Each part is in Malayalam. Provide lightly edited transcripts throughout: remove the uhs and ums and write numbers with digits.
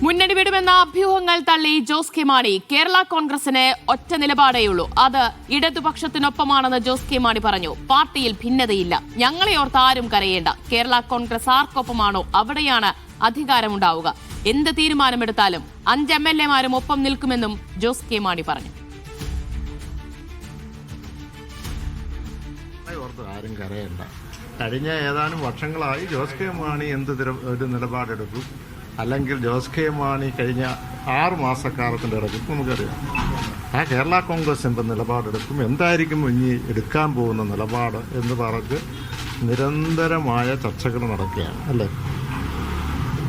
മുന്നണി വിടുമെന്ന അഭ്യൂഹങ്ങൾ തള്ളി ജോസ് കെ മാണി. കേരള കോൺഗ്രസിന് ഒറ്റ നിലപാടേയുള്ളൂ, അത് ഇടതുപക്ഷത്തിനൊപ്പമാണെന്ന് ജോസ് കെ മാണി പറഞ്ഞു. പാർട്ടിയിൽ ഭിന്നതയില്ല, ഞങ്ങളെ ഓർത്ത് ആരും കരയേണ്ട. കേരള കോൺഗ്രസ് ആർക്കൊപ്പമാണോ അവിടെയാണ് അധികാരമുണ്ടാവുക. എന്ത് തീരുമാനമെടുത്താലും 5 MLA-മാരും ഒപ്പം നിൽക്കുമെന്നും ജോസ് കെ മാണി പറഞ്ഞു. ആരും കരയണ്ട. കഴിഞ്ഞ ഏതാനും വർഷങ്ങളായി ജോസ് കെ മാണി ഒരു നിലപാടെടുക്കും, അല്ലെങ്കിൽ ജോസ് കെ മാണി കഴിഞ്ഞ 6 മാസക്കാലത്തിൻ്റെ ഇടയ്ക്ക് നമുക്കറിയാം ആ കേരള കോൺഗ്രസ് എന്ത് നിലപാടെടുക്കും, എന്തായിരിക്കും ഇനി എടുക്കാൻ പോകുന്ന നിലപാട് എന്ന് പറഞ്ഞ് നിരന്തരമായ ചർച്ചകൾ നടക്കുകയാണ്. അല്ലേ,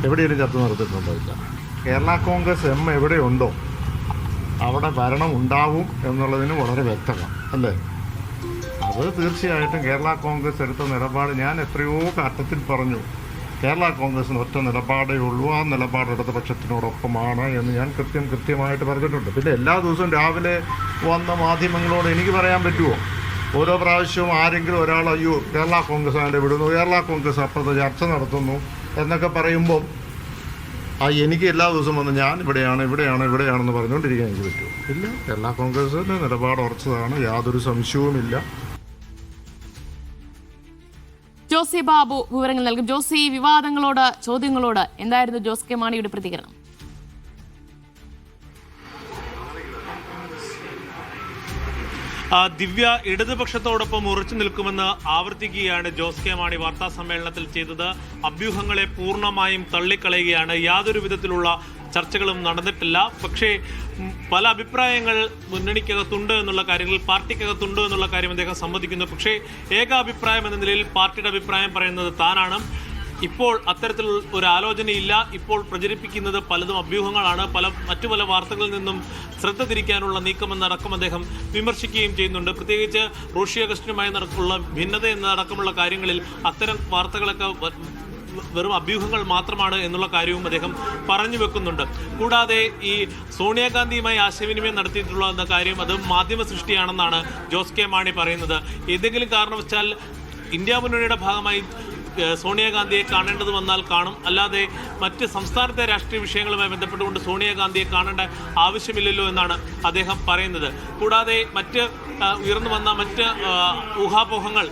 എവിടെയൊരു ചർച്ച നടത്തിയിട്ടുണ്ടോ? ഇല്ല. കേരള കോൺഗ്രസ് എവിടെയുണ്ടോ അവിടെ ഭരണം ഉണ്ടാവും എന്നുള്ളതിന് വളരെ വ്യക്തമാണ്. അല്ലേ, അത് തീർച്ചയായിട്ടും കേരള കോൺഗ്രസ് എടുത്ത നിലപാട് ഞാൻ എത്രയോ ഘട്ടത്തിൽ പറഞ്ഞു. കേരള കോൺഗ്രസിന് ഒറ്റ നിലപാടേ ഉള്ളൂ, ആ നിലപാട് ഇടതുപക്ഷത്തിനോടൊപ്പമാണ് എന്ന് ഞാൻ കൃത്യമായിട്ട് പറഞ്ഞിട്ടുണ്ട്. പിന്നെ എല്ലാ ദിവസവും രാവിലെ വന്ന മാധ്യമങ്ങളോട് എനിക്ക് പറയാൻ പറ്റുമോ? ഓരോ പ്രാവശ്യവും ആരെങ്കിലും ഒരാൾ അയ്യോ കേരള കോൺഗ്രസ് അതിൻ്റെ വിടുന്നു, കേരള കോൺഗ്രസ് അപ്പുറത്ത് ചർച്ച നടത്തുന്നു എന്നൊക്കെ പറയുമ്പോൾ എനിക്ക് എല്ലാ ദിവസവും വന്ന് ഞാൻ ഇവിടെയാണെന്ന് പറഞ്ഞുകൊണ്ടിരിക്കാൻ എനിക്ക് പറ്റുമോ? ഇല്ല. കേരള കോൺഗ്രസിൻ്റെ നിലപാട് ഉറച്ചതാണ്, യാതൊരു സംശയവുമില്ല. ജോസി ബാബു വിവരങ്ങൾ നൽകും. ജോസി, വിവാദങ്ങളോട് ചോദ്യങ്ങളോട് എന്തായിരുന്നു ജോസ് കെ മാണിയുടെ പ്രതികരണം? ദിവ്യ, ഇടതുപക്ഷത്തോടൊപ്പം ഉറച്ചു നിൽക്കുമെന്ന് ആവർത്തിക്കുകയാണ് ജോസ് കെ മാണി വാർത്താ സമ്മേളനത്തിൽ ചെയ്തത്. അഭ്യൂഹങ്ങളെ പൂർണ്ണമായും തള്ളിക്കളയുകയാണ്. യാതൊരു വിധത്തിലുള്ള ചർച്ചകളും നടന്നിട്ടില്ല. പക്ഷേ പല അഭിപ്രായങ്ങൾ മുന്നണിക്കകത്തുണ്ട് എന്നുള്ള കാര്യങ്ങൾ, പാർട്ടിക്കകത്തുണ്ട് എന്നുള്ള കാര്യം അദ്ദേഹം സമ്മതിക്കുന്നു. പക്ഷേ ഏകാഭിപ്രായം എന്ന നിലയിൽ പാർട്ടിയുടെ അഭിപ്രായം പറയുന്നത് താനാണ്. ഇപ്പോൾ അത്തരത്തിൽ ഒരു ആലോചനയില്ല. ഇപ്പോൾ പ്രചരിപ്പിക്കുന്നത് പലതും അഭ്യൂഹങ്ങളാണ്. മറ്റു പല വാർത്തകളിൽ നിന്നും ശ്രദ്ധ തിരിക്കാനുള്ള നീക്കമെന്നടക്കം അദ്ദേഹം വിമർശിക്കുകയും ചെയ്യുന്നുണ്ട്. പ്രത്യേകിച്ച് റോഷി അഗസ്റ്റിനുമായി നടക്കുള്ള ഭിന്നത എന്നടക്കമുള്ള കാര്യങ്ങളിൽ അത്തരം വാർത്തകളൊക്കെ വെറും അഭ്യൂഹങ്ങൾ മാത്രമാണ് എന്നുള്ള കാര്യവും അദ്ദേഹം പറഞ്ഞു വെക്കുന്നുണ്ട്. കൂടാതെ ഈ സോണിയാഗാന്ധിയുമായി ആശയവിനിമയം നടത്തിയിട്ടുള്ള എന്ന കാര്യം അത് മാധ്യമ സൃഷ്ടിയാണെന്നാണ് ജോസ് കെ മാണി പറയുന്നത്. ഏതെങ്കിലും കാരണവശാൽ ഇന്ത്യ മുന്നണിയുടെ ഭാഗമായി സോണിയാഗാന്ധിയെ കാണേണ്ടത് വന്നാൽ കാണും, അല്ലാതെ മറ്റ് സംസ്ഥാനത്തെ രാഷ്ട്രീയ വിഷയങ്ങളുമായി ബന്ധപ്പെട്ടുകൊണ്ട് സോണിയാഗാന്ധിയെ കാണേണ്ട ആവശ്യമില്ലല്ലോ എന്നാണ് അദ്ദേഹം പറയുന്നത്. കൂടാതെ മറ്റ് ഉയർന്നു വന്ന മറ്റ് ഊഹാപോഹങ്ങൾ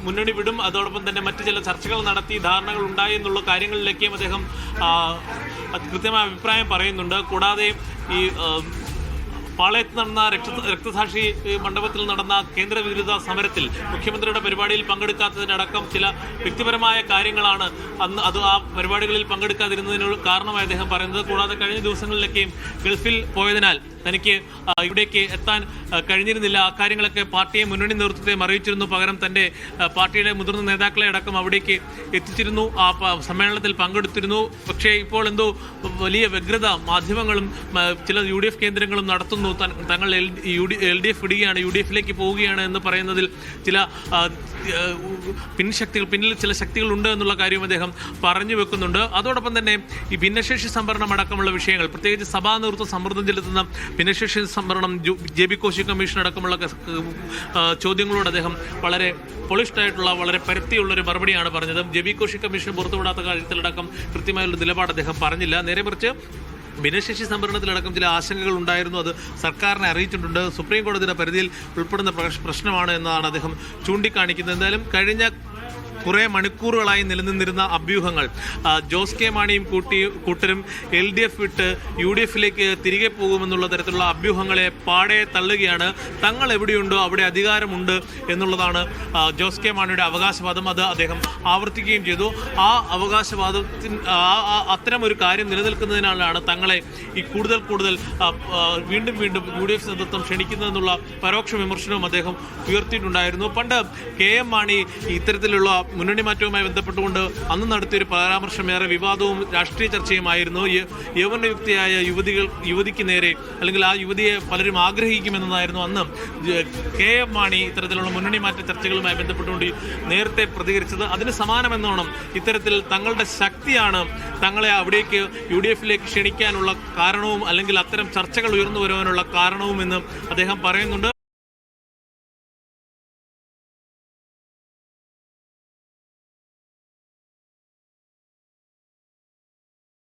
മുന്നണി വിടും, അതോടൊപ്പം തന്നെ മറ്റ് ചില ചർച്ചകൾ നടത്തി ധാരണകൾ ഉണ്ടായി എന്നുള്ള കാര്യങ്ങളിലേക്കും അദ്ദേഹം കൃത്യമായ അഭിപ്രായം പറയുന്നുണ്ട്. കൂടാതെ ഈ പാളയത്ത് നടന്ന രക്തസാക്ഷി മണ്ഡപത്തിൽ നടന്ന കേന്ദ്ര വിരുദ്ധ സമരത്തിൽ മുഖ്യമന്ത്രിയുടെ പരിപാടിയിൽ പങ്കെടുക്കാത്തതിനടക്കം ചില വ്യക്തിപരമായ കാര്യങ്ങളാണ് അന്ന് ആ പരിപാടികളിൽ പങ്കെടുക്കാതിരുന്നതിന് കാരണമായി അദ്ദേഹം പറയുന്നത്. കൂടാതെ കഴിഞ്ഞ ദിവസങ്ങളിലൊക്കെയും ഗൾഫിൽ പോയതിനാൽ തനിക്ക് ഇവിടേക്ക് എത്താൻ കഴിഞ്ഞിരുന്നില്ല. ആ കാര്യങ്ങളൊക്കെ പാർട്ടിയെ മുന്നണി നേതൃത്വത്തെ അറിയിച്ചിരുന്നു. പകരം തൻ്റെ പാർട്ടിയുടെ മുതിർന്ന നേതാക്കളെ അടക്കം അവിടേക്ക് എത്തിച്ചിരുന്നു, ആ സമ്മേളനത്തിൽ പങ്കെടുത്തിരുന്നു. പക്ഷേ ഇപ്പോൾ എന്തോ വലിയ വ്യഗ്രത മാധ്യമങ്ങളും ചില UDF കേന്ദ്രങ്ങളും നടത്തുന്നു. തങ്ങൾ LDF വിടുകയാണ്, UDF-ലേക്ക് പോവുകയാണ് എന്ന് പറയുന്നതിൽ ചില പിന്നിൽ ചില ശക്തികളുണ്ട് എന്നുള്ള കാര്യം അദ്ദേഹം പറഞ്ഞു വെക്കുന്നുണ്ട്. അതോടൊപ്പം തന്നെ ഈ ഭിന്നശേഷി സംവരണം അടക്കമുള്ള വിഷയങ്ങൾ, പ്രത്യേകിച്ച് സഭാ നേതൃത്വം സമ്മർദ്ദം ചെലുത്തുന്ന ഭിന്നശേഷി സംവരണം, JB കോശി കമ്മീഷൻ അടക്കമുള്ള ചോദ്യങ്ങളോട് അദ്ദേഹം വളരെ പൊളിഷ്ഡായിട്ടുള്ള വളരെ പരത്തിയുള്ളൊരു മറുപടിയാണ് പറഞ്ഞത്. JB കോശി കമ്മീഷൻ പുറത്തുവിടാത്ത കാര്യത്തിലടക്കം കൃത്യമായുള്ള നിലപാട് അദ്ദേഹം പറഞ്ഞില്ല. നേരെ മറിച്ച് ഭിന്നശേഷി സംവരണത്തിലടക്കം ചില ആശങ്കകൾ ഉണ്ടായിരുന്നു, അത് സർക്കാരിനെ അറിയിച്ചിട്ടുണ്ട്. സുപ്രീം കോടതിയുടെ പരിധിയിൽ ഉൾപ്പെടുന്ന പ്രശ്നമാണ് എന്നാണ് അദ്ദേഹം ചൂണ്ടിക്കാണിക്കുന്നത്. എന്തായാലും കഴിഞ്ഞ കുറേ മണിക്കൂറുകളായി നിലനിന്നിരുന്ന അഭ്യൂഹങ്ങൾ ജോസ് കെ മാണിയും കൂട്ടരും LDF വിട്ട് UDF-ലേക്ക് തിരികെ പോകുമെന്നുള്ള തരത്തിലുള്ള അഭ്യൂഹങ്ങളെ പാടെ തള്ളുകയാണ്. തങ്ങൾ എവിടെയുണ്ടോ അവിടെ അധികാരമുണ്ട് എന്നുള്ളതാണ് ജോസ് കെ മാണിയുടെ അവകാശവാദം. അത് അദ്ദേഹം ആവർത്തിക്കുകയും ചെയ്തു. ആ അവകാശവാദത്തിന് അത്തരം ഒരു കാര്യം നിലനിൽക്കുന്നതിനാലാണ് തങ്ങളെ ഈ കൂടുതൽ വീണ്ടും UDF നേതൃത്വം ക്ഷണിക്കുന്നതെന്നുള്ള പരോക്ഷ വിമർശനവും അദ്ദേഹം ഉയർത്തിയിട്ടുണ്ടായിരുന്നു. പണ്ട് KM മാണി ഇത്തരത്തിലുള്ള മുന്നണി മാറ്റവുമായി ബന്ധപ്പെട്ടുകൊണ്ട് അന്ന് നടത്തിയൊരു പരാമർശം ഏറെ വിവാദവും രാഷ്ട്രീയ ചർച്ചയുമായിരുന്നു. യൗവനയുക്തിയായ യുവതിക്ക് നേരെ, അല്ലെങ്കിൽ ആ യുവതിയെ പലരും ആഗ്രഹിക്കുമെന്നതായിരുന്നു അന്ന് KM മാണി ഇത്തരത്തിലുള്ള മുന്നണി മാറ്റ ചർച്ചകളുമായി ബന്ധപ്പെട്ടുകൊണ്ട് നേരത്തെ പ്രതികരിച്ചത്. അതിന് സമാനമെന്നോണം ഇത്തരത്തിൽ തങ്ങളുടെ ശക്തിയാണ് തങ്ങളെ അവിടേക്ക് UDF-ലേക്ക് ക്ഷണിക്കാനുള്ള കാരണവും, അല്ലെങ്കിൽ അത്തരം ചർച്ചകൾ ഉയർന്നു വരുവാനുള്ള കാരണവും എന്ന് അദ്ദേഹം പറയുന്നുണ്ട്.